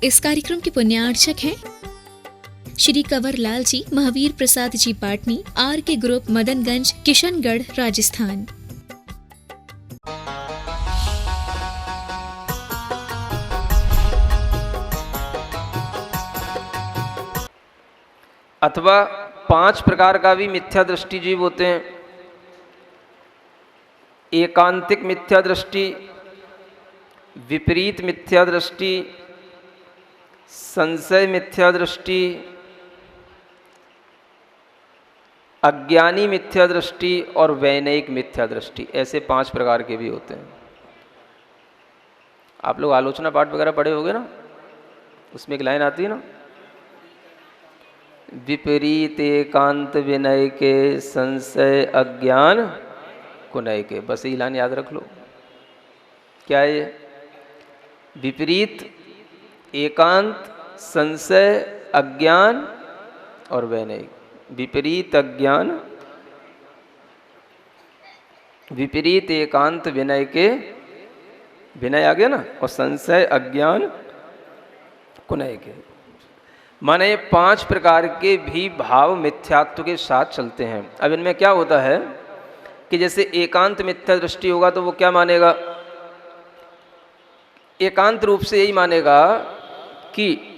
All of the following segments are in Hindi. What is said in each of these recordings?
इस कार्यक्रम के पुण्यार्चक हैं श्री कंवर लाल जी, महावीर प्रसाद जी पाटनी, आर के ग्रुप, मदनगंज, किशनगढ़, राजस्थान। अथवा 5 प्रकार का भी मिथ्या दृष्टि जीव होते हैं। एकांतिक मिथ्या दृष्टि, विपरीत मिथ्या दृष्टि, संशय मिथ्या दृष्टि, अज्ञानी मिथ्या दृष्टि और वैनयिक मिथ्या दृष्टि, ऐसे 5 प्रकार के भी होते हैं। आप लोग आलोचना पाठ वगैरह पढ़े होंगे ना, उसमें एक लाइन आती है ना, विपरीत एकांत विनय के, संशय अज्ञान कुनय के। बस यही लाइन याद रख लो। क्या है ये? विपरीत एकांत, संशय, अज्ञान और वैनयिक। विपरीत अज्ञान, विपरीत एकांत विनय के, विनय आ गया ना, और संशय अज्ञान कुनय के। माने 5 प्रकार के भी भाव मिथ्यात्व के साथ चलते हैं। अब इनमें क्या होता है कि जैसे एकांत मिथ्या दृष्टि होगा तो वो क्या मानेगा? एकांत रूप से यही मानेगा कि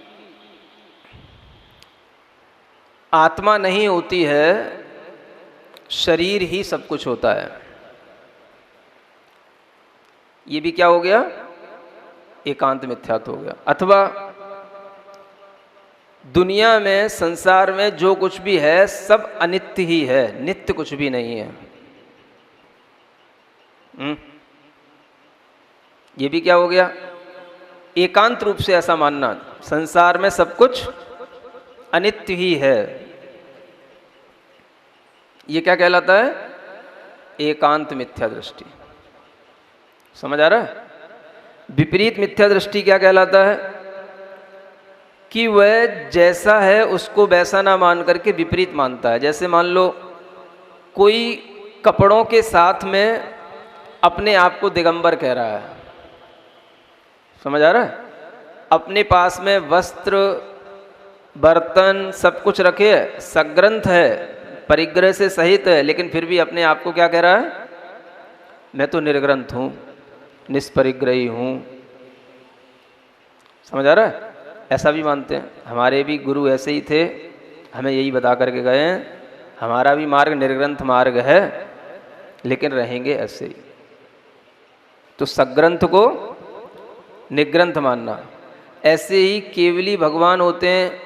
आत्मा नहीं होती है, शरीर ही सब कुछ होता है। ये भी क्या हो गया? एकांत मिथ्यात्व हो गया। अथवा दुनिया में, संसार में जो कुछ भी है सब अनित्य ही है, नित्य कुछ भी नहीं है। ये भी क्या हो गया? एकांत रूप से ऐसा मानना, संसार में सब कुछ अनित्य ही है। ये क्या कहलाता है? एकांत मिथ्या दृष्टि। समझ आ रहा है? विपरीत मिथ्या दृष्टि क्या कहलाता है कि वह जैसा है उसको वैसा ना मान करके विपरीत मानता है। जैसे मान लो कोई कपड़ों के साथ में अपने आप को दिगंबर कह रहा है। समझ आ रहा है? अपने पास में वस्त्र, बर्तन सब कुछ रखे है, सग्रंथ है, परिग्रह से सहित है, लेकिन फिर भी अपने आप को क्या कह रहा है? मैं तो निर्ग्रंथ हूँ, निष्परिग्रही हूँ। समझ आ रहा है? ऐसा भी मानते हैं। हमारे भी गुरु ऐसे ही थे, हमें यही बता करके गए हैं, हमारा भी मार्ग निर्ग्रंथ मार्ग है, लेकिन रहेंगे ऐसे ही। तो सग्रंथ को निग्रंथ मानना। ऐसे ही केवली भगवान होते हैं,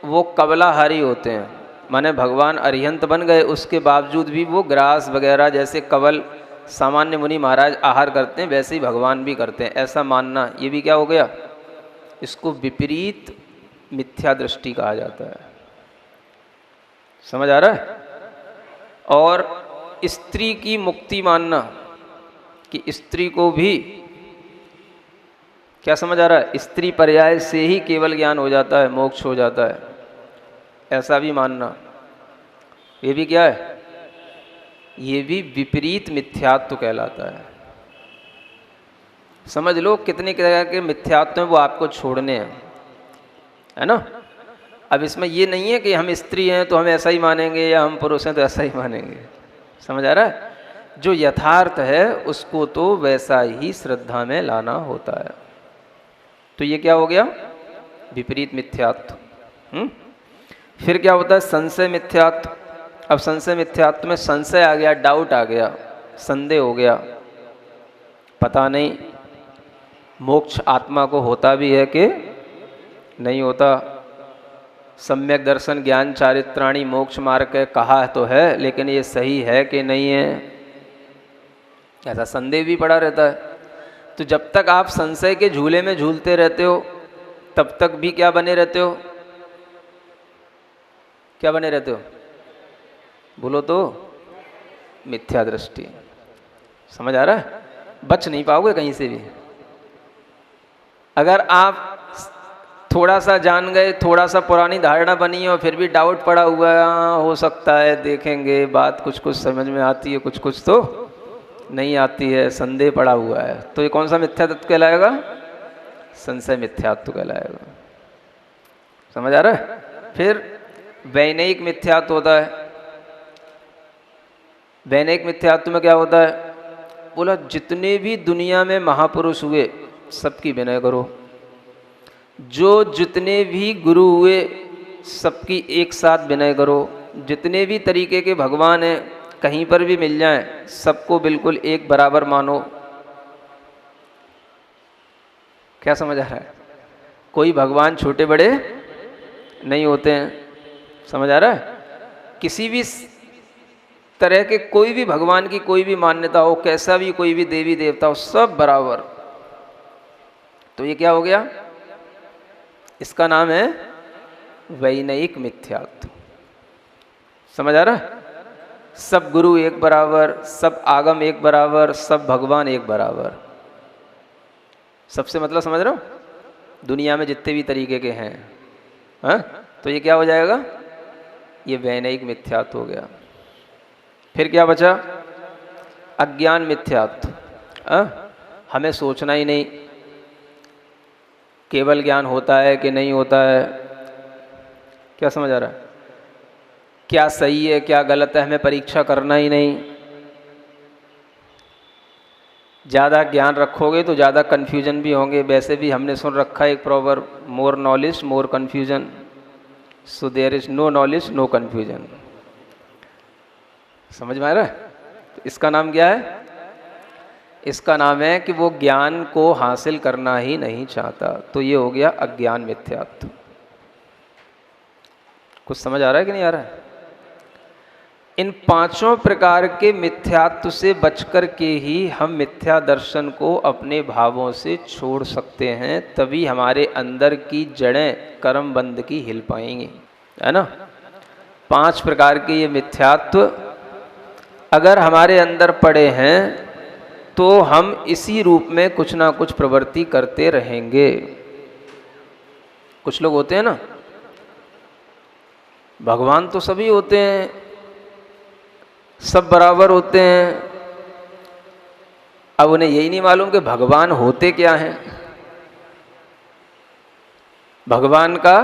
वो कबलाहारी होते हैं, माने भगवान अरिहंत बन गए, उसके बावजूद भी वो ग्रास वगैरह जैसे कवल सामान्य मुनि महाराज आहार करते हैं, वैसे ही भगवान भी करते हैं। ऐसा मानना, ये भी क्या हो गया? इसको विपरीत मिथ्या दृष्टि कहा जाता है। समझ आ रहा है? और स्त्री की मुक्ति मानना, कि स्त्री को भी क्या समझ आ रहा है? स्त्री पर्याय से ही केवल ज्ञान हो जाता है, मोक्ष हो जाता है, ऐसा भी मानना। ये भी क्या है? ये भी विपरीत मिथ्यात्व कहलाता है। समझ लो कितने तरह के मिथ्यात्व हैं, वो आपको छोड़ने हैं, है ना? अब इसमें ये नहीं है कि हम स्त्री हैं तो हम ऐसा ही मानेंगे, या हम पुरुष हैं तो ऐसा ही मानेंगे। समझ आ रहा है? जो यथार्थ है उसको तो वैसा ही श्रद्धा में लाना होता है। तो ये क्या हो गया? विपरीत मिथ्यात्व। फिर क्या होता है? संशय मिथ्यात्व। अब संशय मिथ्यात्व में संशय आ गया, डाउट आ गया, संदेह हो गया, पता नहीं मोक्ष आत्मा को होता भी है कि नहीं होता। सम्यक दर्शन ज्ञान चारित्राणी मोक्ष मार्ग कहा तो है, लेकिन ये सही है कि नहीं है, ऐसा संदेह भी पड़ा रहता है। तो जब तक आप संशय के झूले में झूलते रहते हो, तब तक भी क्या बने रहते हो? क्या बने रहते हो? बोलो तो, मिथ्या दृष्टि। समझ आ रहा है? बच नहीं पाओगे कहीं से भी। अगर आप थोड़ा सा जान गए, थोड़ा सा पुरानी धारणा बनी और फिर भी डाउट पड़ा हुआ है, हो सकता है, देखेंगे, बात कुछ कुछ समझ में आती है, कुछ कुछ तो नहीं आती है, संदेह पड़ा हुआ है, तो ये कौन सा मिथ्यात्व कहलाएगा? संशय मिथ्यात्व कहलाएगा। समझ आ रहा है? फिर वैनयिक मिथ्यात्व होता है। वैनयिक मिथ्यात्व में क्या होता है? बोला जितने भी दुनिया में महापुरुष हुए सबकी विनय करो, जो जितने भी गुरु हुए सबकी एक साथ विनय करो, जितने भी तरीके के भगवान हैं कहीं पर भी मिल जाएं सबको बिल्कुल एक बराबर मानो। क्या समझ आ रहा है? कोई भगवान छोटे बड़े नहीं होते हैं। समझ आ रहा है? किसी भी तरह के कोई भी भगवान की कोई भी मान्यता हो, कैसा भी कोई भी देवी देवता हो, सब बराबर। तो ये क्या हो गया? इसका नाम है वैनयिक मिथ्यात्व। समझ आ रहा है? सब गुरु एक बराबर, सब आगम एक बराबर, सब भगवान एक बराबर। सबसे मतलब समझ रहे हो? दुनिया में जितने भी तरीके के हैं, हाँ? तो ये क्या हो जाएगा? ये वैनयिक मिथ्यात्व हो गया। फिर क्या बचा? अज्ञान मिथ्यात्व। हमें सोचना ही नहीं, केवल ज्ञान होता है कि नहीं होता है। क्या समझ आ रहा है? क्या सही है क्या गलत है हमें परीक्षा करना ही नहीं। ज़्यादा ज्ञान रखोगे तो ज़्यादा कन्फ्यूजन भी होंगे। वैसे भी हमने सुन रखा है एक proverb, more knowledge more confusion, so there is no knowledge no confusion. समझ में आ रहा है? तो इसका नाम क्या है? इसका नाम है कि वो ज्ञान को हासिल करना ही नहीं चाहता। तो ये हो गया अज्ञान मिथ्यात्व। कुछ समझ आ रहा है कि नहीं आ रहा है? इन पांचों प्रकार के मिथ्यात्व से बचकर के ही हम मिथ्या दर्शन को अपने भावों से छोड़ सकते हैं। तभी हमारे अंदर की जड़ें कर्म बंध की हिल पाएंगी, है ना? 5 प्रकार के ये मिथ्यात्व अगर हमारे अंदर पड़े हैं तो हम इसी रूप में कुछ ना कुछ प्रवृत्ति करते रहेंगे। कुछ लोग होते हैं ना, भगवान तो सभी होते हैं, सब बराबर होते हैं, अब उन्हें यही नहीं मालूम कि भगवान होते क्या हैं। भगवान का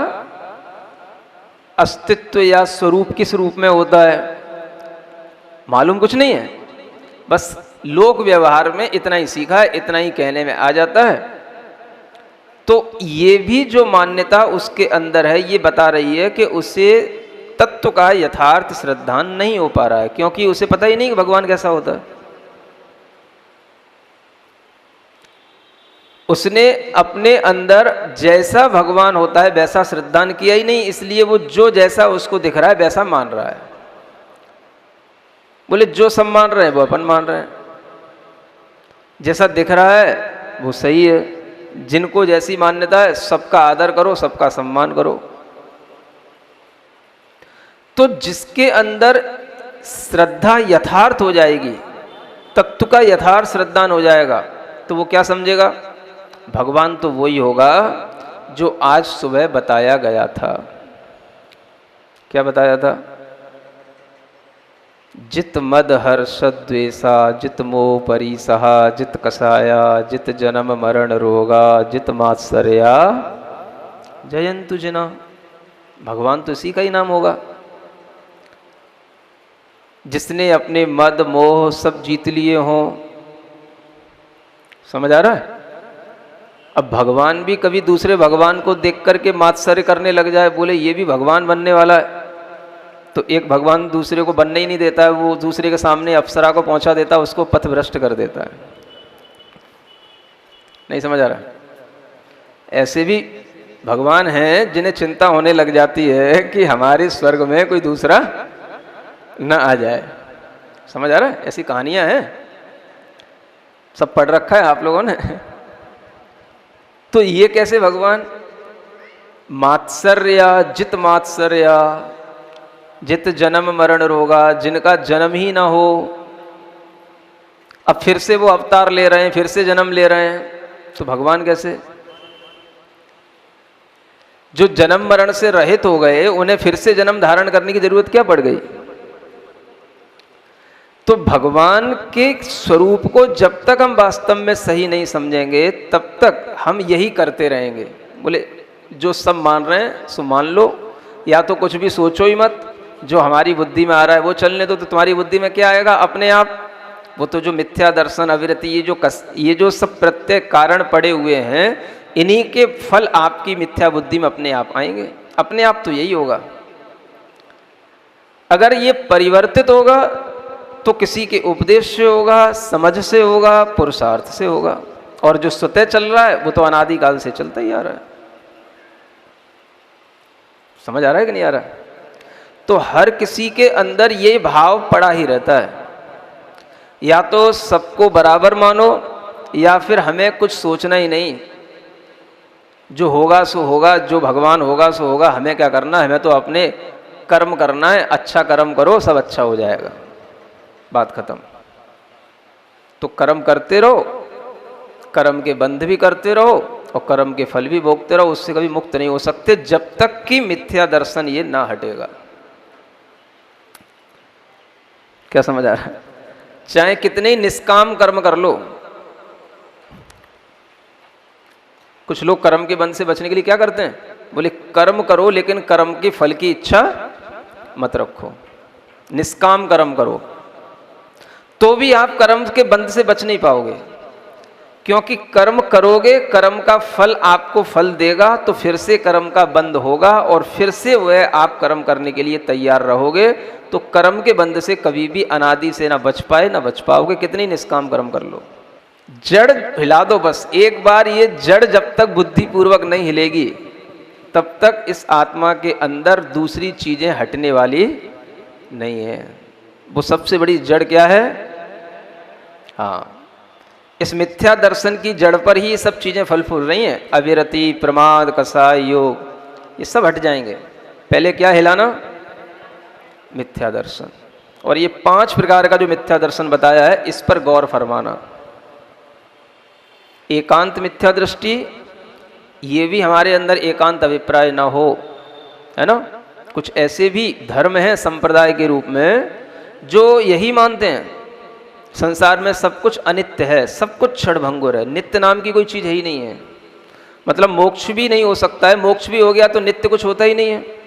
अस्तित्व या स्वरूप किस रूप में होता है मालूम कुछ नहीं है। बस लोक व्यवहार में इतना ही सीखा है, इतना ही कहने में आ जाता है। तो ये भी जो मान्यता उसके अंदर है ये बता रही है कि उसे तत्व का यथार्थ श्रद्धान नहीं हो पा रहा है, क्योंकि उसे पता ही नहीं कि भगवान कैसा होता है। उसने अपने अंदर जैसा भगवान होता है वैसा श्रद्धान किया ही नहीं, इसलिए वो जो जैसा उसको दिख रहा है वैसा मान रहा है। बोले जो सब मान रहे हैं वो अपन मान रहे हैं, जैसा दिख रहा है वो सही है। जिनको जैसी मान्यता है सबका आदर करो, सबका सम्मान करो। तो जिसके अंदर श्रद्धा यथार्थ हो जाएगी, तत्व का यथार्थ श्रद्धान हो जाएगा, तो वो क्या समझेगा? भगवान तो वही होगा जो आज सुबह बताया गया था। क्या बताया था? जित मद हर्ष द्वेषा, जित मोह परिसहा, जित कसाया, जित जन्म मरण रोगा, जित मात्सर्या जयंतु जना। भगवान तो इसी का ही नाम होगा। जिसने अपने मद मोह सब जीत लिए हों। समझ आ रहा है? अब भगवान भी कभी दूसरे भगवान को देख करके मात्सर्य करने लग जाए, बोले ये भी भगवान बनने वाला है, तो एक भगवान दूसरे को बनने ही नहीं देता है, वो दूसरे के सामने अप्सरा को पहुंचा देता है, उसको पथभ्रष्ट कर देता है। नहीं समझ आ रहा? ऐसे भी भगवान हैं जिन्हें चिंता होने लग जाती है कि हमारे स्वर्ग में कोई दूसरा न आ जाए। समझ आ रहा है? ऐसी कहानियां हैं, सब पढ़ रखा है आप लोगों ने। तो ये कैसे भगवान? मात्सर्या, जित मात्सर्या, जित जन्म मरण रोगा, जिनका जन्म ही ना हो, अब फिर से वो अवतार ले रहे हैं, फिर से जन्म ले रहे हैं, तो भगवान कैसे? जो जन्म मरण से रहित हो गए उन्हें फिर से जन्म धारण करने की जरूरत क्या पड़ गई? तो भगवान के स्वरूप को जब तक हम वास्तव में सही नहीं समझेंगे तब तक हम यही करते रहेंगे। बोले जो सब मान रहे हैं सो मान लो, या तो कुछ भी सोचो ही मत, जो हमारी बुद्धि में आ रहा है वो चलने दो। तो तुम्हारी बुद्धि में क्या आएगा अपने आप? वो तो जो मिथ्या दर्शन, अविरति, ये जो सब प्रत्यय कारण पड़े हुए हैं, इन्हीं के फल आपकी मिथ्या बुद्धि में अपने आप आएंगे। अपने आप तो यही होगा। अगर ये परिवर्तित होगा तो किसी के उपदेश से होगा, समझ से होगा, पुरुषार्थ से होगा। और जो स्वतः चल रहा है वो तो अनादिकाल से चलता ही आ रहा है। समझ आ रहा है कि नहीं आ रहा? तो हर किसी के अंदर ये भाव पड़ा ही रहता है, या तो सबको बराबर मानो, या फिर हमें कुछ सोचना ही नहीं, जो होगा सो होगा, जो भगवान होगा सो होगा, हमें क्या करना है, हमें तो अपने कर्म करना है, अच्छा कर्म करो सब अच्छा हो जाएगा, बात खत्म। तो कर्म करते रहो, कर्म के बंध भी करते रहो और कर्म के फल भी भोगते रहो, उससे कभी मुक्त नहीं हो सकते जब तक कि मिथ्या दर्शन ये ना हटेगा। क्या समझ आ रहा है? चाहे कितने ही निष्काम कर्म कर लो। कुछ लोग कर्म के बंध से बचने के लिए क्या करते हैं, बोले कर्म करो लेकिन कर्म के फल की इच्छा मत रखो, निष्काम कर्म करो, तो भी आप कर्म के बंध से बच नहीं पाओगे। क्योंकि कर्म करोगे, कर्म का फल आपको फल देगा, तो फिर से कर्म का बंध होगा और फिर से वह आप कर्म करने के लिए तैयार रहोगे। तो कर्म के बंध से कभी भी अनादि से ना बच पाए ना बच पाओगे, कितनी निष्काम कर्म कर लो। जड़ हिला दो बस एक बार, ये जड़ जब तक बुद्धि पूर्वक नहीं हिलेगी तब तक इस आत्मा के अंदर दूसरी चीजें हटने वाली नहीं है। वो सबसे बड़ी जड़ क्या है? हाँ, इस मिथ्या दर्शन की जड़ पर ही ये सब चीजें फल फूल रही हैं। अविरति, प्रमाद, कसाय, योग, ये सब हट जाएंगे। पहले क्या हिलाना? मिथ्या दर्शन। और ये 5 प्रकार का जो मिथ्या दर्शन बताया है, इस पर गौर फरमाना। एकांत मिथ्या दृष्टि, ये भी हमारे अंदर एकांत अभिप्राय ना हो, है ना। कुछ ऐसे भी धर्म हैं संप्रदाय के रूप में जो यही मानते हैं संसार में सब कुछ अनित्य है, सब कुछ क्षणभंगुर है, नित्य नाम की कोई चीज है ही नहीं है। मतलब मोक्ष भी नहीं हो सकता है, मोक्ष भी हो गया तो नित्य कुछ होता ही नहीं है।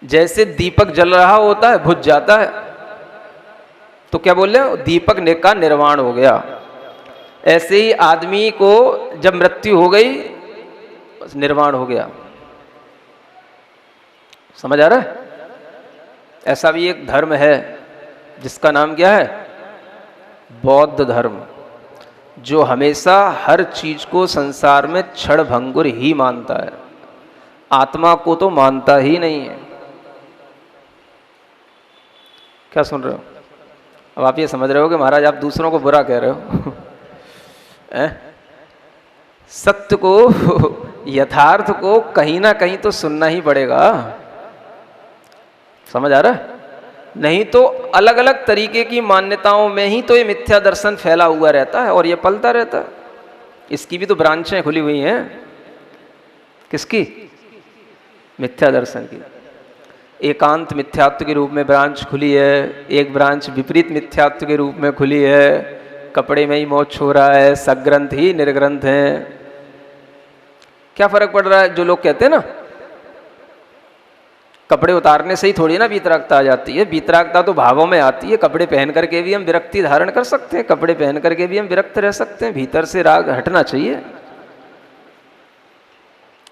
जैसे दीपक जल रहा होता है, बुझ जाता है, तो क्या बोल रहे हो, दीपक का निर्वाण हो गया। ऐसे ही आदमी को जब मृत्यु हो गई बस निर्वाण हो गया। समझ आ रहा है? ऐसा भी एक धर्म है जिसका नाम क्या है? बौद्ध धर्म, जो हमेशा हर चीज को संसार में क्षणभंगुर ही मानता है, आत्मा को तो मानता ही नहीं है। क्या सुन रहे हो? अब आप ये समझ रहे हो कि महाराज आप दूसरों को बुरा कह रहे हो। सत्य को, यथार्थ को कहीं ना कहीं तो सुनना ही पड़ेगा। समझ आ रहा है? नहीं तो अलग अलग तरीके की मान्यताओं में ही तो ये मिथ्या दर्शन फैला हुआ रहता है और ये पलता रहता है। इसकी भी तो ब्रांचें खुली हुई हैं। किसकी? मिथ्या दर्शन की। एकांत मिथ्यात्व के रूप में ब्रांच खुली है, एक ब्रांच विपरीत मिथ्यात्व के रूप में खुली है। कपड़े में ही मोक्ष हो रहा है, सग्रंथ ही निर्ग्रंथ है। क्या फर्क पड़ रहा है? जो लोग कहते हैं ना कपड़े उतारने से ही थोड़ी ना वीतरागता आ जाती है, वीतरागता तो भावों में आती है। कपड़े पहन करके भी हम विरक्ति धारण कर सकते हैं, कपड़े पहन करके भी हम विरक्त रह सकते हैं। भीतर से राग हटना चाहिए।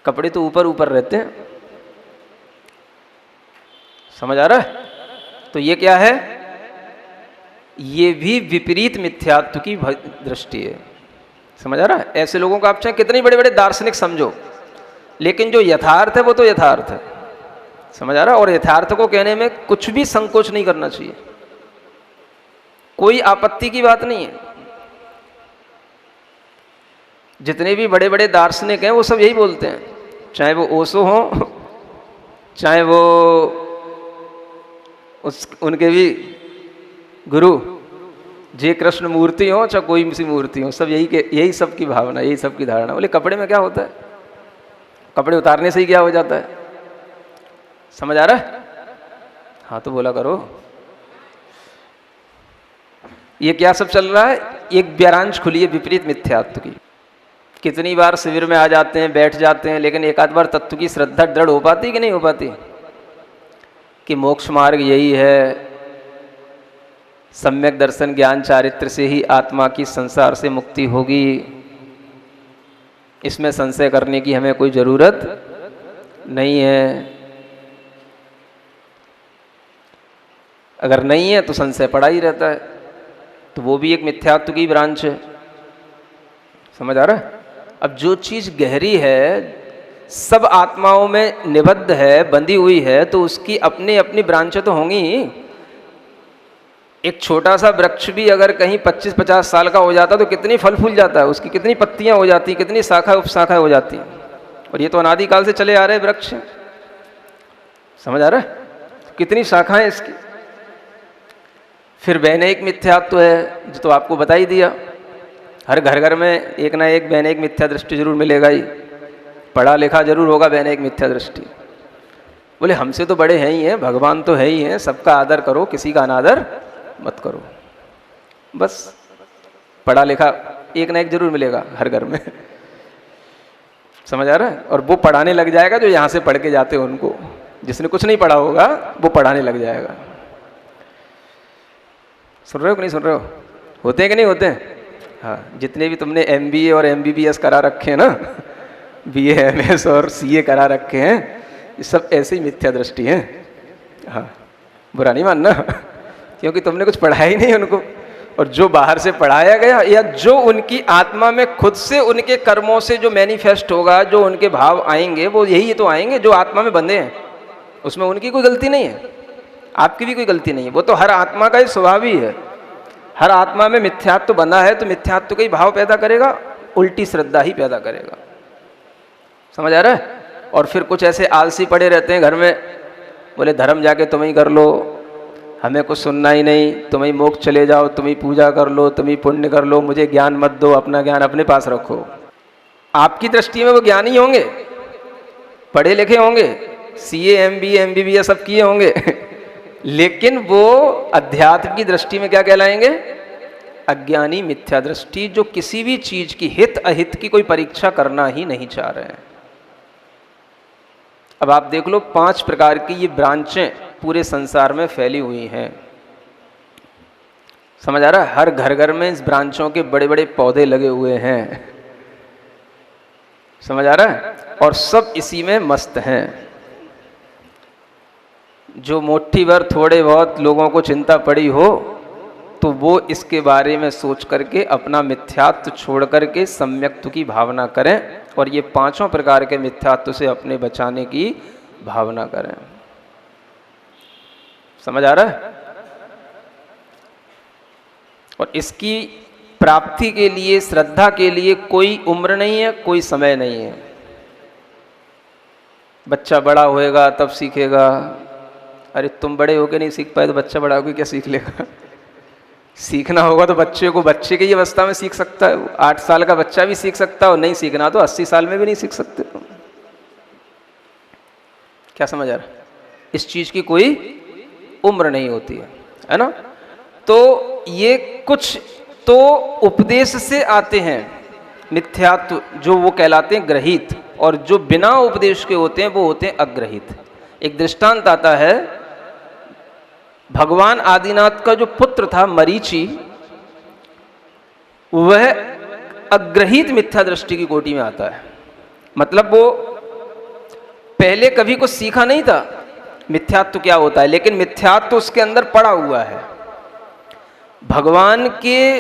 कपड़े तो ऊपर ऊपर रहते हैं। समझ आ रहा है? तो ये क्या है? ये भी विपरीत मिथ्यात्व की दृष्टि है। समझ आ रहा है? ऐसे लोगों को आप चाहे कितने बड़े बड़े दार्शनिक समझो, लेकिन जो यथार्थ है वो तो यथार्थ है। समझ आ रहा है? और यथार्थ को कहने में कुछ भी संकोच नहीं करना चाहिए, कोई आपत्ति की बात नहीं है। जितने भी बड़े बड़े दार्शनिक हैं वो सब यही बोलते हैं, चाहे वो ओशो हो, चाहे वो उनके भी गुरु जे कृष्ण मूर्ति हो, चाहे कोई सी मूर्ति हो, सब यही सब की भावना, यही सब की धारणा। बोले कपड़े में क्या होता है? कपड़े उतारने से ही क्या हो जाता है? समझ आ रहा है? हाँ तो बोला करो। ये क्या सब चल रहा है? एक ब्रांच खुली है विपरीत मिथ्यात्व की। कितनी बार शिविर में आ जाते हैं, बैठ जाते हैं, लेकिन एक आध बार तत्व की श्रद्धा दृढ़ हो पाती कि नहीं हो पाती, कि मोक्ष मार्ग यही है, सम्यक दर्शन ज्ञान चारित्र से ही आत्मा की संसार से मुक्ति होगी, इसमें संशय करने की हमें कोई ज़रूरत नहीं है। अगर नहीं है तो संशय पड़ा ही रहता है, तो वो भी एक मिथ्यात्व की ब्रांच है। समझ आ रहा है? अब जो चीज़ गहरी है, सब आत्माओं में निबद्ध है, बंधी हुई है, तो उसकी अपनी अपनी ब्रांचें तो होंगी ही। एक छोटा सा वृक्ष भी अगर कहीं 25-50 साल का हो जाता तो कितनी फल फूल जाता है, उसकी कितनी पत्तियां हो जाती, कितनी शाखा उपशाखा हो जाती। और ये तो अनादिकाल से चले आ रहे वृक्ष। समझ आ रहा है? कितनी शाखाएं इसकी। फिर वैनयिक मिथ्यात्व है, जो तो आपको बता ही दिया। हर घर घर में एक ना एक वैनयिक मिथ्या दृष्टि जरूर मिलेगा ही, पढ़ा लिखा जरूर होगा वैनयिक मिथ्या दृष्टि। बोले हमसे तो बड़े हैं ही हैं, भगवान तो है ही हैं, सबका आदर करो, किसी का अनादर मत करो। बस पढ़ा लिखा एक ना एक जरूर मिलेगा हर घर में। समझ आ रहा है? और वो पढ़ाने लग जाएगा जो यहाँ से पढ़ के जाते हैं उनको। जिसने कुछ नहीं पढ़ा होगा वो पढ़ाने लग जाएगा। सुन रहे हो कि नहीं सुन रहे हो? होते हैं कि नहीं होते हैं? हाँ, जितने भी तुमने MBA और MBBS करा रखे हैं ना, BA MS और CA करा रखे हैं, ये सब ऐसे ही मिथ्या दृष्टि है। हाँ, बुरा नहीं मानना, क्योंकि तुमने कुछ पढ़ाया ही नहीं उनको। और जो बाहर से पढ़ाया गया या जो उनकी आत्मा में खुद से उनके कर्मों से जो मैनिफेस्ट होगा, जो उनके भाव आएंगे, वो यही तो आएंगे जो आत्मा में बंधे हैं। उसमें उनकी कोई गलती नहीं है, आपकी भी कोई गलती नहीं है। वो तो हर आत्मा का ही स्वभाव ही है। हर आत्मा में मिथ्यात्व बंधा है तो मिथ्यात्व का ही भाव पैदा करेगा, उल्टी श्रद्धा ही पैदा करेगा। समझ आ रहा है? और फिर कुछ ऐसे आलसी पड़े रहते हैं घर में, बोले धर्म जाके तुम ही कर लो, हमें कुछ सुनना ही नहीं, तुम ही मोक्ष चले जाओ, तुम ही पूजा कर लो, तुम ही पुण्य कर लो, मुझे ज्ञान मत दो, अपना ज्ञान अपने पास रखो। आपकी दृष्टि में वो ज्ञानी होंगे, पढ़े लिखे होंगे, CA MBA MBBS सब किए होंगे, लेकिन वो अध्यात्म की दृष्टि में क्या कहलाएंगे? अज्ञानी मिथ्या दृष्टि, जो किसी भी चीज की हित अहित की कोई परीक्षा करना ही नहीं चाह रहे हैं। अब आप देख लो, 5 प्रकार की ये ब्रांचें पूरे संसार में फैली हुई हैं। समझ आ रहा है? हर घर घर में इस ब्रांचों के बड़े बड़े पौधे लगे हुए हैं। समझ आ रहा है? और सब इसी में मस्त हैं। जो मुट्ठी भर थोड़े बहुत लोगों को चिंता पड़ी हो, तो वो इसके बारे में सोच करके अपना मिथ्यात्व छोड़ करके सम्यक्त्व की भावना करें, और ये 5 प्रकार के मिथ्यात्व से अपने बचाने की भावना करें। समझ आ रहा है? और इसकी प्राप्ति के लिए, श्रद्धा के लिए कोई उम्र नहीं है, कोई समय नहीं है। बच्चा बड़ा होएगा तब सीखेगा। अरे तुम बड़े होके नहीं सीख पाए तो बच्चा बड़ा होके क्या सीख लेगा? सीखना होगा तो बच्चे को बच्चे की अवस्था में सीख सकता है। 8 साल का बच्चा भी सीख सकता है, और नहीं सीखना तो 80 साल में भी नहीं सीख सकते। क्या समझ आ रहा है? इस चीज की कोई उम्र नहीं होती है ना? तो ये कुछ तो उपदेश से आते हैं मिथ्यात्व, जो वो कहलाते हैं ग्रहित, और जो बिना उपदेश के होते हैं वो होते हैं अग्रहित। एक दृष्टांत आता है, भगवान आदिनाथ का जो पुत्र था मरीचि, वह अग्रहित मिथ्या दृष्टि की कोटि में आता है। मतलब वो पहले कभी कुछ सीखा नहीं था मिथ्यात्व क्या होता है, लेकिन मिथ्यात्व उसके अंदर पड़ा हुआ है। भगवान के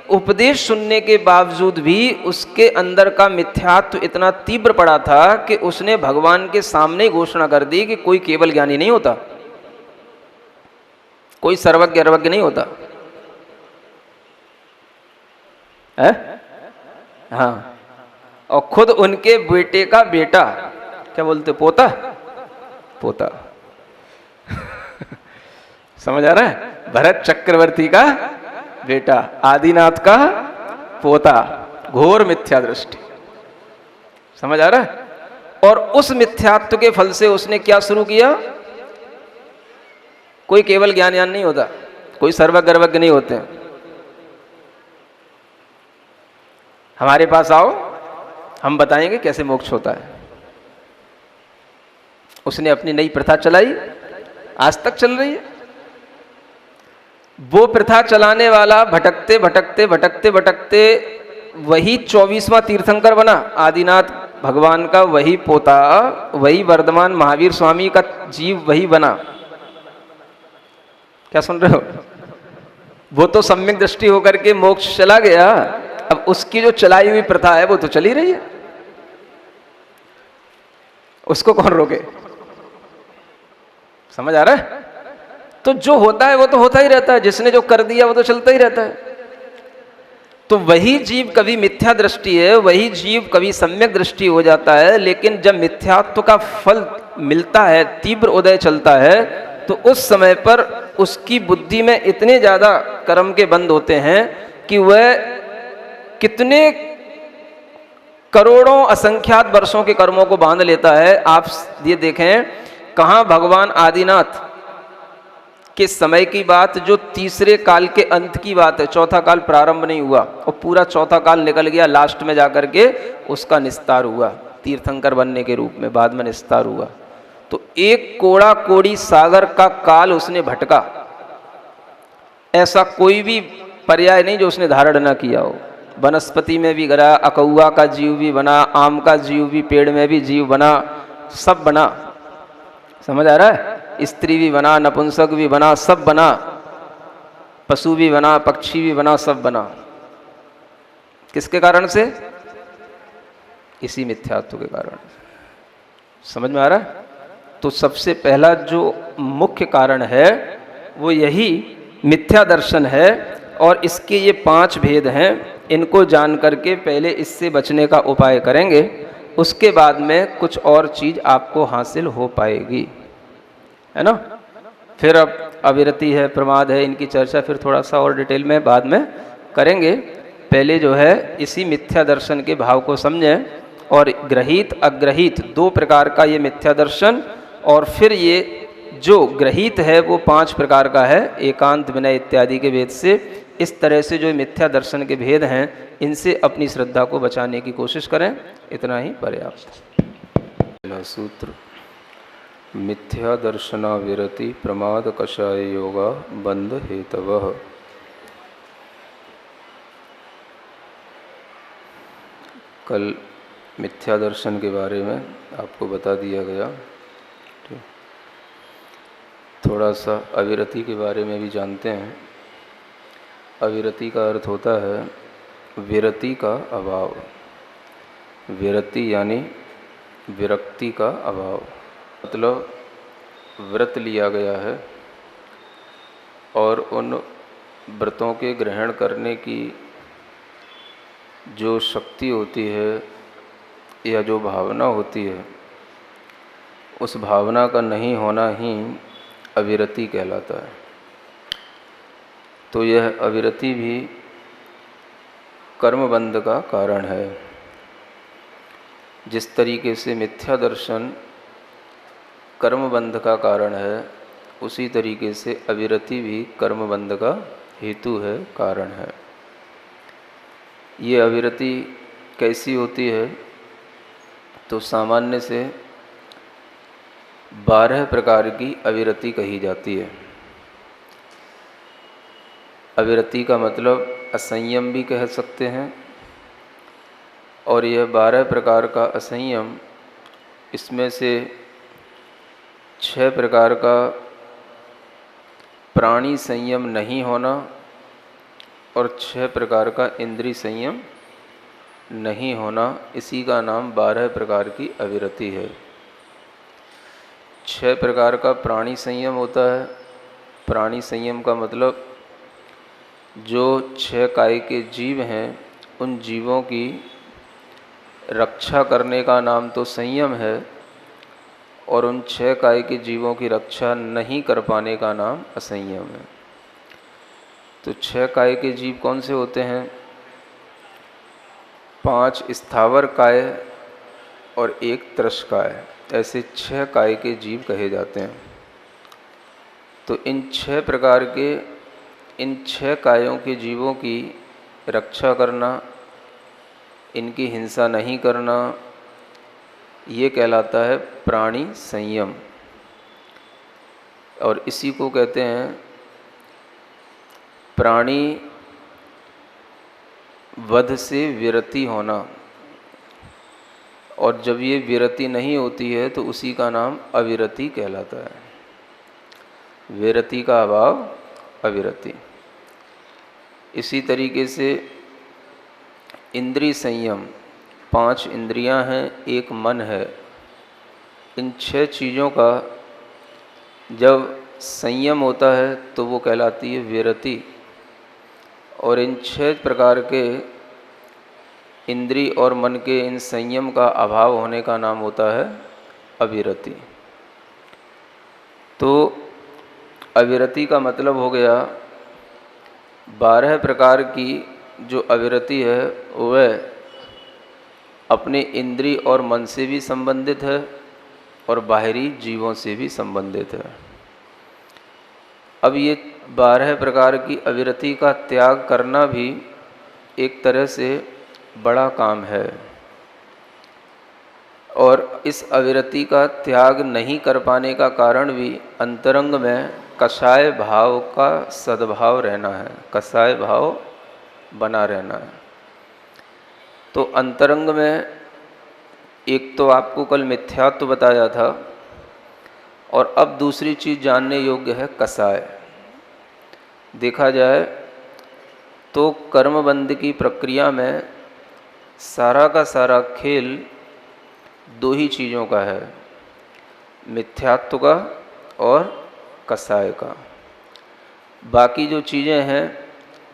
उपदेश सुनने के बावजूद भी उसके अंदर का मिथ्यात्व इतना तीव्र पड़ा था कि उसने भगवान के सामने घोषणा कर दी कि कोई केवल ज्ञानी नहीं होता, कोई सर्वज्ञ अर्वज्ञ नहीं होता है? हाँ, और खुद उनके बेटे का बेटा, क्या बोलते, पोता पोता समझ आ रहा है? भरत चक्रवर्ती का बेटा, आदिनाथ का पोता, घोर मिथ्या दृष्टि। समझ आ रहा है? और उस मिथ्यात्व के फल से उसने क्या शुरू किया? कोई केवल ज्ञान नहीं होता, कोई सर्वज्ञ अर्वज्ञ नहीं होते। हमारे पास आओ, हम बताएंगे कैसे मोक्ष होता है। उसने अपनी नई प्रथा चलाई, आज तक चल रही है। वो प्रथा चलाने वाला भटकते भटकते भटकते भटकते वही 24वां तीर्थंकर बना, आदिनाथ भगवान का वही पोता, वही वर्धमान महावीर स्वामी का जीव वही बना। क्या सुन रहे हो? वो तो सम्यक दृष्टि होकर के मोक्ष चला गया, अब उसकी जो चलाई हुई प्रथा है वो तो चली रही है, उसको कौन रोके? समझ आ रहा है? तो जो होता है वो तो होता ही रहता है, जिसने जो कर दिया वो तो चलता ही रहता है। तो वही जीव कभी मिथ्या दृष्टि है, वही जीव कभी सम्यक दृष्टि हो जाता है, लेकिन जब मिथ्यात्व का फल मिलता है, तीव्र उदय चलता है, तो उस समय पर उसकी बुद्धि में इतने ज्यादा कर्म के बंद होते हैं कि वह कितने करोड़ों असंख्यात वर्षों के कर्मों को बांध लेता है। आप ये देखें, कहाँ भगवान आदिनाथ के समय की बात, जो तीसरे काल के अंत की बात है, चौथा काल प्रारंभ नहीं हुआ और पूरा चौथा काल निकल गया, लास्ट में जाकर के उसका निस्तार हुआ तीर्थंकर बनने के रूप में, बाद में निस्तार हुआ। तो एक कोड़ा कोड़ी सागर का काल उसने भटका, ऐसा कोई भी पर्याय नहीं जो उसने धारण न किया हो। वनस्पति में भी गया, अकौआ का जीव भी बना, आम का जीव भी, पेड़ में भी जीव बना, सब बना। समझ आ रहा है? स्त्री भी बना, नपुंसक भी बना, सब बना, पशु भी बना, पक्षी भी बना, सब बना। किसके कारण से? इसी मिथ्यात्व के कारण। समझ में आ रहा है? तो सबसे पहला जो मुख्य कारण है वो यही मिथ्या दर्शन है, और इसके ये 5 भेद हैं। इनको जान करके पहले इससे बचने का उपाय करेंगे, उसके बाद में कुछ और चीज आपको हासिल हो पाएगी, है ना। फिर अब अविरति है, प्रमाद है, इनकी चर्चा फिर थोड़ा सा और डिटेल में बाद में करेंगे। पहले जो है इसी मिथ्या दर्शन के भाव को समझें, और ग्रहित अग्रहित 2 प्रकार का ये मिथ्या दर्शन, और फिर ये जो ग्रहित है वो 5 प्रकार का है, एकांत, विनय इत्यादि के भेद से। इस तरह से जो मिथ्या दर्शन के भेद हैं, इनसे अपनी श्रद्धा को बचाने की कोशिश करें। इतना ही पर्याप्त। पहला सूत्र, मिथ्या दर्शना विरति प्रमाद कषाय योगा बंध हेतवः। कल मिथ्या दर्शन के बारे में आपको बता दिया गया। थोड़ा सा अविरति के बारे में भी जानते हैं। अविरति का अर्थ होता है विरति का अभाव। विरति यानी विरक्ति का अभाव, मतलब व्रत लिया गया है और उन व्रतों के ग्रहण करने की जो शक्ति होती है या जो भावना होती है, उस भावना का नहीं होना ही अविरति कहलाता है। तो यह अविरति भी कर्मबंध का कारण है। जिस तरीके से मिथ्या दर्शन कर्मबंध का कारण है, उसी तरीके से अविरति भी कर्मबंध का हेतु है, कारण है। ये अविरति कैसी होती है? तो सामान्य से 12 प्रकार की अविरति कही जाती है। अविरति का मतलब असंयम भी कह सकते हैं, और यह 12 प्रकार का असंयम, इसमें से 6 प्रकार का प्राणी संयम नहीं होना और 6 प्रकार का इंद्रिय संयम नहीं होना, इसी का नाम 12 प्रकार की अविरति है। 6 प्रकार का प्राणी संयम होता है। प्राणी संयम का मतलब जो 6 काय के जीव हैं, उन जीवों की रक्षा करने का नाम तो संयम है, और उन 6 काय के जीवों की रक्षा नहीं कर पाने का नाम असंयम है। तो 6 काय के जीव कौन से होते हैं? 5 स्थावर काय और 1 त्रस्काय, ऐसे 6 काय के जीव कहे जाते हैं। तो इन 6 प्रकार के, इन 6 कायों के जीवों की रक्षा करना, इनकी हिंसा नहीं करना, ये कहलाता है प्राणी संयम। और इसी को कहते हैं प्राणी वध से विरति होना। और जब ये विरति नहीं होती है तो उसी का नाम अविरति कहलाता है। विरति का अभाव अविरति। इसी तरीके से इंद्रिय संयम, 5 इंद्रियां हैं, एक मन है, इन 6 चीज़ों का जब संयम होता है तो वो कहलाती है विरति। और इन 6 प्रकार के इंद्रिय और मन के इन संयम का अभाव होने का नाम होता है अविरति। तो अविरति का मतलब हो गया 12 प्रकार की जो अविरति है वह अपने इंद्रिय और मन से भी संबंधित है और बाहरी जीवों से भी संबंधित है। अब ये 12 प्रकार की अविरति का त्याग करना भी एक तरह से बड़ा काम है। और इस अविरति का त्याग नहीं कर पाने का कारण भी अंतरंग में कषाय भाव का सद्भाव रहना है, कषाय भाव बना रहना है। तो अंतरंग में एक तो आपको कल मिथ्यात्व बताया था, और अब दूसरी चीज़ जानने योग्य है कषाय। देखा जाए तो कर्मबंध की प्रक्रिया में सारा का सारा खेल 2 ही चीज़ों का है, मिथ्यात्व का और कषाय का। बाकी जो चीज़ें हैं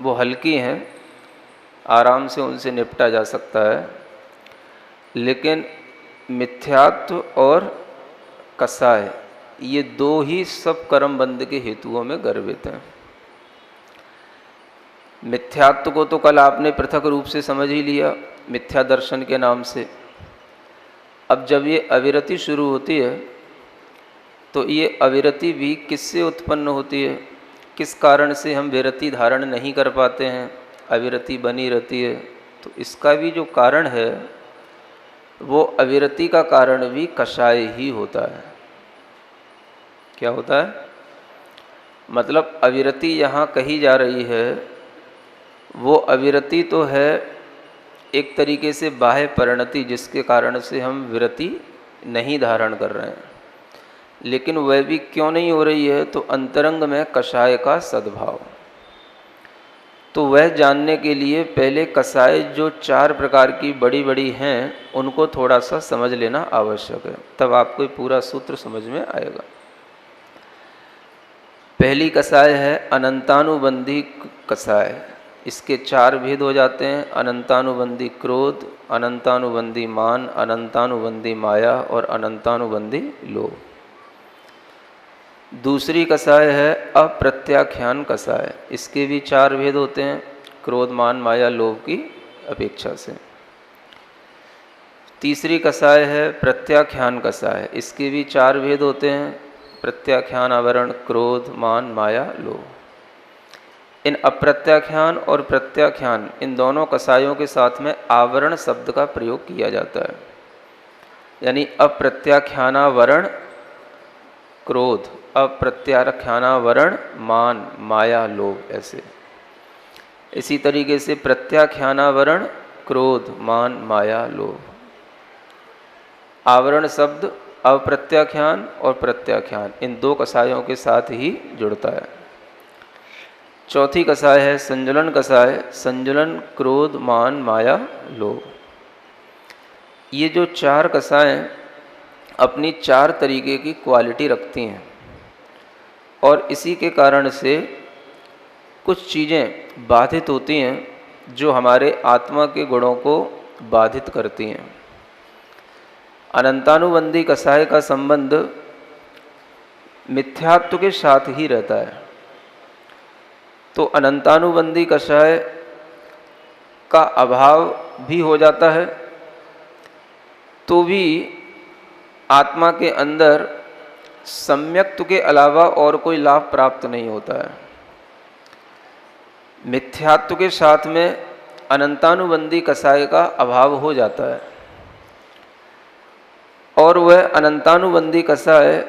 वो हल्की हैं, आराम से उनसे निपटा जा सकता है, लेकिन मिथ्यात्व और कषाय ये 2 ही सब कर्मबंध के हेतुओं में गर्भित हैं। मिथ्यात्व को तो कल आपने पृथक रूप से समझ ही लिया मिथ्या दर्शन के नाम से। अब जब ये अविरति शुरू होती है तो ये अविरति भी किससे उत्पन्न होती है, किस कारण से हम विरति धारण नहीं कर पाते हैं, अविरति बनी रहती है। तो इसका भी जो कारण है वो अविरति का कारण भी कषाय ही होता है। क्या होता है? मतलब अविरति यहाँ कही जा रही है वो अविरति तो है एक तरीके से बाह्य परिणति, जिसके कारण से हम विरति नहीं धारण कर रहे हैं, लेकिन वह भी क्यों नहीं हो रही है, तो अंतरंग में कषाय का सद्भाव। तो वह जानने के लिए पहले कषाय जो 4 प्रकार की बड़ी बड़ी हैं उनको थोड़ा सा समझ लेना आवश्यक है, तब आपको पूरा सूत्र समझ में आएगा। पहली कषाय है अनंतानुबंधी कषाय। इसके 4 भेद हो जाते हैं, अनंतानुबंधी क्रोध, अनंतानुबंधी मान, अनंतानुबंधी माया और अनंतानुबंधी लोभ। दूसरी कषाय है अप्रत्याख्यान कषाय। इसके भी 4 भेद होते हैं, क्रोध मान माया लोभ की अपेक्षा से। तीसरी कषाय है प्रत्याख्यान कषाय। इसके भी 4 भेद होते हैं, प्रत्याख्यान आवरण, क्रोध मान माया लोभ। इन अप्रत्याख्यान और प्रत्याख्यान इन दोनों कषायों के साथ में आवरण शब्द का प्रयोग किया जाता है, यानी अप्रत्याख्यानावरण क्रोध, अप्रत्याख्यानावरण मान माया लोभ, ऐसे। इसी तरीके से प्रत्याख्यानावरण क्रोध मान माया लोभ। आवरण शब्द अप्रत्याख्यान और प्रत्याख्यान इन 2 कषायों के साथ ही जुड़ता है। चौथी कषाय है संजुलन कषाय। संजुलन क्रोध मान माया लोभ। ये जो 4 कषायें अपनी 4 तरीके की क्वालिटी रखती हैं, और इसी के कारण से कुछ चीज़ें बाधित होती हैं जो हमारे आत्मा के गुणों को बाधित करती हैं। अनंतानुबंधी कषाय का संबंध मिथ्यात्व के साथ ही रहता है। तो अनंतानुबंधी कषाय का अभाव भी हो जाता है तो भी आत्मा के अंदर सम्यक्त्व के अलावा और कोई लाभ प्राप्त नहीं होता है। मिथ्यात्व के साथ में अनंतानुबंधी कसाय का अभाव हो जाता है और वह अनंतानुबंधी कसाय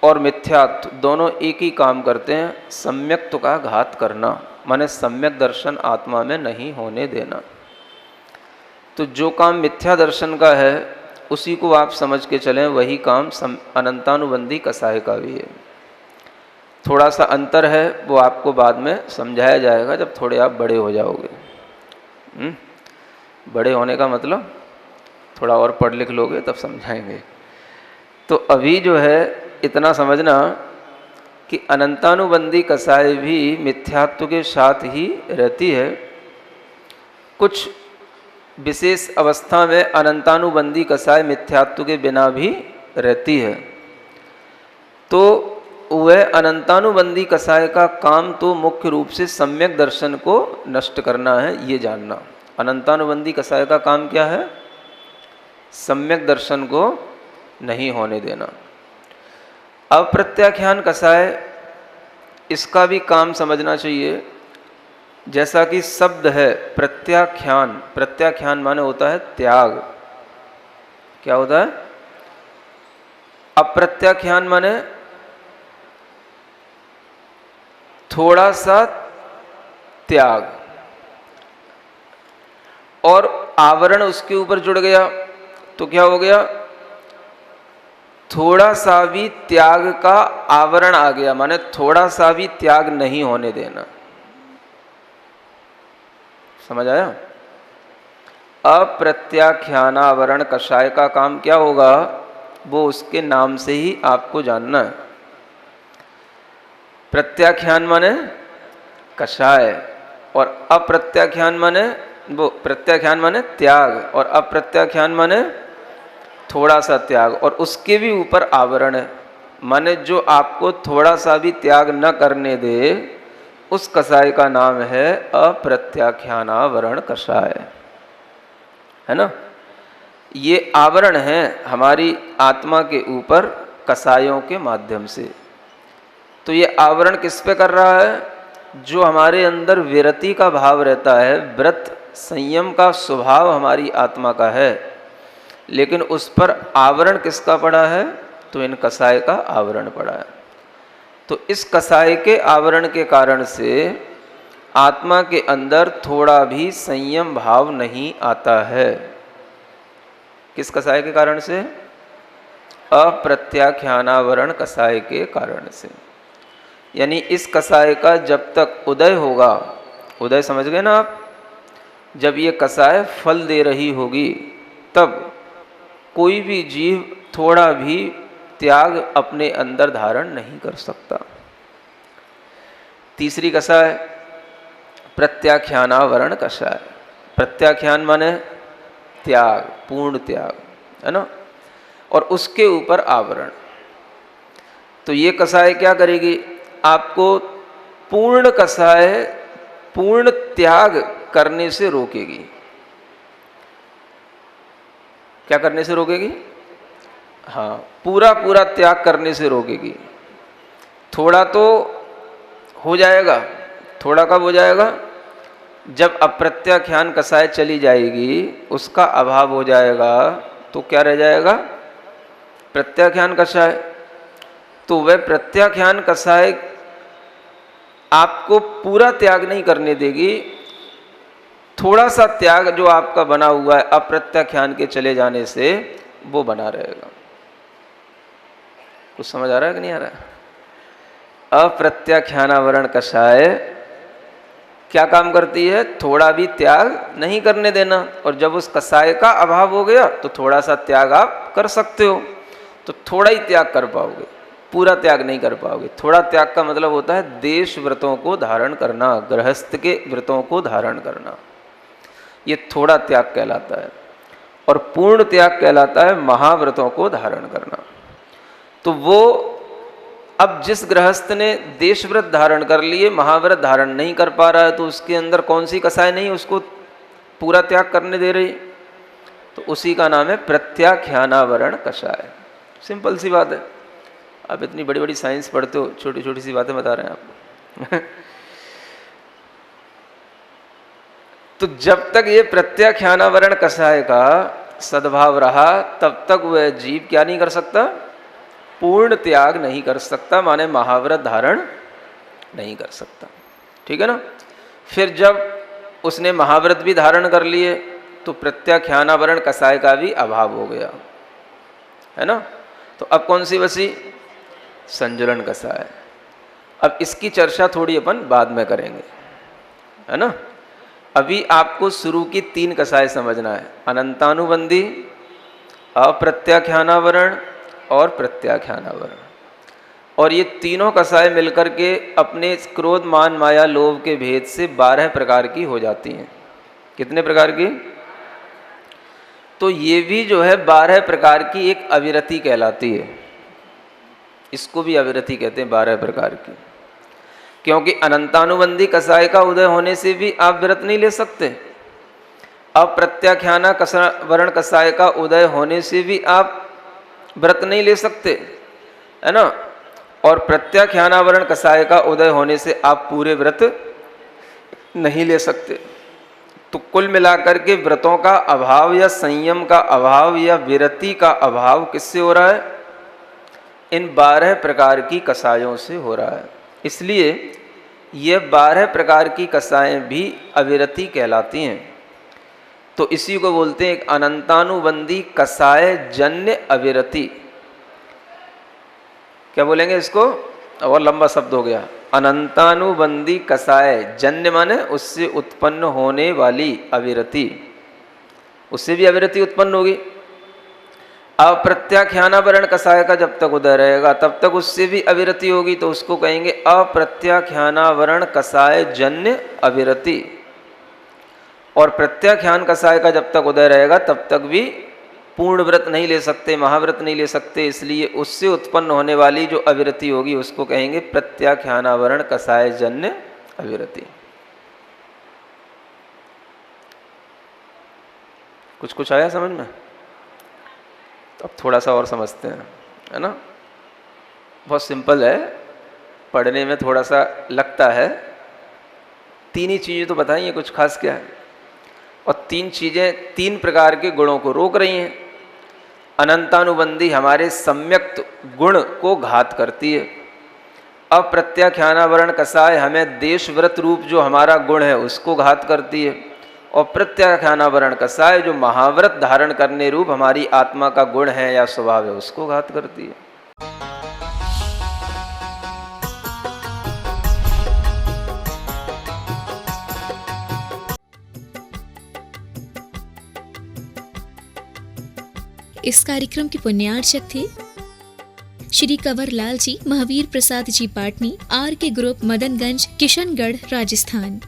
और मिथ्यात्व दोनों एक ही काम करते हैं, सम्यक्त्व का घात करना, माने सम्यक दर्शन आत्मा में नहीं होने देना। तो जो काम मिथ्या दर्शन का है उसी को आप समझ के चलें, वही काम अनंतानुबंधी कसाय का भी है। थोड़ा सा अंतर है, वो आपको बाद में समझाया जाएगा जब थोड़े आप बड़े हो जाओगे। बड़े होने का मतलब थोड़ा और पढ़ लिख लोगे तब समझाएंगे। तो अभी जो है इतना समझना कि अनंतानुबंधी कसाय भी मिथ्यात्व के साथ ही रहती है। कुछ विशेष अवस्था में अनंतानुबंधी कसाय मिथ्यात्व के बिना भी रहती है। तो वह अनंतानुबंधी कसाय का काम तो मुख्य रूप से सम्यक दर्शन को नष्ट करना है, ये जानना। अनंतानुबंधी कसाय का काम क्या है? सम्यक दर्शन को नहीं होने देना। अप्रत्याख्यान कसाय, इसका भी काम समझना चाहिए। जैसा कि शब्द है प्रत्याख्यान, प्रत्याख्यान माने होता है त्याग। क्या होता है? अप्रत्याख्यान माने थोड़ा सा त्याग, और आवरण उसके ऊपर जुड़ गया तो क्या हो गया? थोड़ा सा भी त्याग का आवरण आ गया, माने थोड़ा सा भी त्याग नहीं होने देना। समझ आया? अप्रत्याख्यानावरण कषाय का काम क्या होगा, वो उसके नाम से ही आपको जानना है। प्रत्याख्यान माने कषाय, और अप्रत्याख्यान माने वो, प्रत्याख्यान माने त्याग और अप्रत्याख्यान माने थोड़ा सा त्याग, और उसके भी ऊपर आवरण है, माने जो आपको थोड़ा सा भी त्याग न करने दे, उस कसाय का नाम है अप्रत्याख्यानावरण कषाय, है ना। ये आवरण है हमारी आत्मा के ऊपर कसायों के माध्यम से। तो ये आवरण किस पे कर रहा है? जो हमारे अंदर विरति का भाव रहता है, व्रत संयम का स्वभाव हमारी आत्मा का है, लेकिन उस पर आवरण किसका पड़ा है? तो इन कसाय का आवरण पड़ा है। तो इस कसाय के आवरण के कारण से आत्मा के अंदर थोड़ा भी संयम भाव नहीं आता है। किस कसाय के कारण से? अप्रत्याख्यानावरण कसाय के कारण से। यानी इस कसाय का जब तक उदय होगा, उदय समझ गए ना आप, जब ये कसाय फल दे रही होगी तब कोई भी जीव थोड़ा भी त्याग अपने अंदर धारण नहीं कर सकता। तीसरी कसाय प्रत्याख्यानावरण कसाय। प्रत्याख्यान माने त्याग, पूर्ण त्याग, है ना, और उसके ऊपर आवरण। तो ये कसाय क्या करेगी? आपको पूर्ण कसाय, पूर्ण त्याग करने से रोकेगी। क्या करने से रोकेगी? हाँ, पूरा पूरा त्याग करने से रोकेगी। थोड़ा तो हो जाएगा, थोड़ा कब हो जाएगा? जब अप्रत्याख्यान कसाय चली जाएगी, उसका अभाव हो जाएगा, तो क्या रह जाएगा? प्रत्याख्यान कसाय। तो वह प्रत्याख्यान कसाय आपको पूरा त्याग नहीं करने देगी, थोड़ा सा त्याग जो आपका बना हुआ है अप्रत्याख्यान के चले जाने से, वो बना रहेगा। कुछ समझ आ रहा है कि नहीं आ रहा है? अप्रत्याख्यानावरण कषाय क्या काम करती है? थोड़ा भी त्याग नहीं करने देना। और जब उस कषाय का अभाव हो गया तो थोड़ा सा त्याग आप कर सकते हो, तो थोड़ा ही त्याग कर पाओगे, पूरा त्याग नहीं कर पाओगे। थोड़ा त्याग का मतलब होता है देश व्रतों को धारण करना, गृहस्थ के व्रतों को धारण करना, ये थोड़ा त्याग कहलाता है। और पूर्ण त्याग कहलाता है महाव्रतों को धारण करना। तो वो अब जिस गृहस्थ ने देश व्रत धारण कर लिए, महाव्रत धारण नहीं कर पा रहा है, तो उसके अंदर कौन सी कसाय नहीं उसको पूरा त्याग करने दे रही? तो उसी का नाम है प्रत्याख्यानावरण कषाय। सिंपल सी बात है। आप इतनी बड़ी बड़ी साइंस पढ़ते हो, छोटी छोटी सी बातें बता रहे हैं आपको। तो जब तक ये प्रत्याख्यानावरण कषाय का सद्भाव रहा तब तक वह जीव क्या नहीं कर सकता, पूर्ण त्याग नहीं कर सकता, माने महाव्रत धारण नहीं कर सकता। ठीक है ना। फिर जब उसने महाव्रत भी धारण कर लिए तो प्रत्याख्यानावरण कषाय का भी अभाव हो गया, है ना। तो अब कौन सी बची, संजुलन कषाय। अब इसकी चर्चा थोड़ी अपन बाद में करेंगे, है ना। अभी आपको शुरू की 3 कषाय समझना है, अनंतानुबंधी, अप्रत्याख्यानावरण और प्रत्याख्यानावरण। और ये तीनों कषाय मिलकर के अपने क्रोध मान माया लोभ के भेद से 12 प्रकार की हो जाती हैं। कितने प्रकार की, तो ये भी जो है 12 प्रकार की एक अविरति कहलाती है। इसको भी अविरति कहते हैं 12 प्रकार की, क्योंकि अनंतानुबंधी कषाय का उदय होने से भी आप व्रत नहीं ले सकते, अप्रत्याख्यानावरण कषाय का उदय होने से भी आप व्रत नहीं ले सकते, है ना। और प्रत्याख्यानावरण कषाय का उदय होने से आप पूरे व्रत नहीं ले सकते। तो कुल मिलाकर के व्रतों का अभाव या संयम का अभाव या विरति का अभाव किससे हो रहा है, इन 12 प्रकार की कषायों से हो रहा है। इसलिए ये 12 प्रकार की कषायें भी अविरति कहलाती हैं। तो इसी को बोलते हैं एक अनंतानुबंधी कषाय जन्य अविरति। क्या बोलेंगे इसको, और लंबा शब्द हो गया। अनंतानुबंधी कषाय जन्य माने उससे उत्पन्न होने वाली अविरति, उससे भी अविरति उत्पन्न होगी। अप्रत्याख्यानावरण कषाय का जब तक उदय रहेगा तब तक उससे भी अविरति होगी, तो उसको कहेंगे अप्रत्याख्यानावरण कषाय जन्य अविरति। और प्रत्याख्यान कषाय का जब तक उदय रहेगा तब तक भी पूर्ण व्रत नहीं ले सकते, महाव्रत नहीं ले सकते, इसलिए उससे उत्पन्न होने वाली जो अविरति होगी उसको कहेंगे प्रत्याख्यानावरण कषाय जन्य अविरति। कुछ आया समझ में, तो अब थोड़ा सा और समझते हैं, है ना। बहुत सिंपल है, पढ़ने में थोड़ा सा लगता है। 3 ही चीज़ें तो बताई हैं, कुछ खास क्या है। और 3 चीज़ें 3 प्रकार के गुणों को रोक रही हैं। अनंतानुबंधी हमारे सम्यक्त गुण को घात करती है। अप्रत्याख्यानावरण कषाय हमें देशव्रत रूप जो हमारा गुण है उसको घात करती है। और प्रत्याख्यानावरण कषाय जो महाव्रत धारण करने रूप हमारी आत्मा का गुण है या स्वभाव है उसको घात करती है। इस कार्यक्रम के पुण्यार्चक थे श्री कंवर लाल जी, महावीर प्रसाद जी पाटनी, आर के ग्रुप, मदनगंज, किशनगढ़, राजस्थान।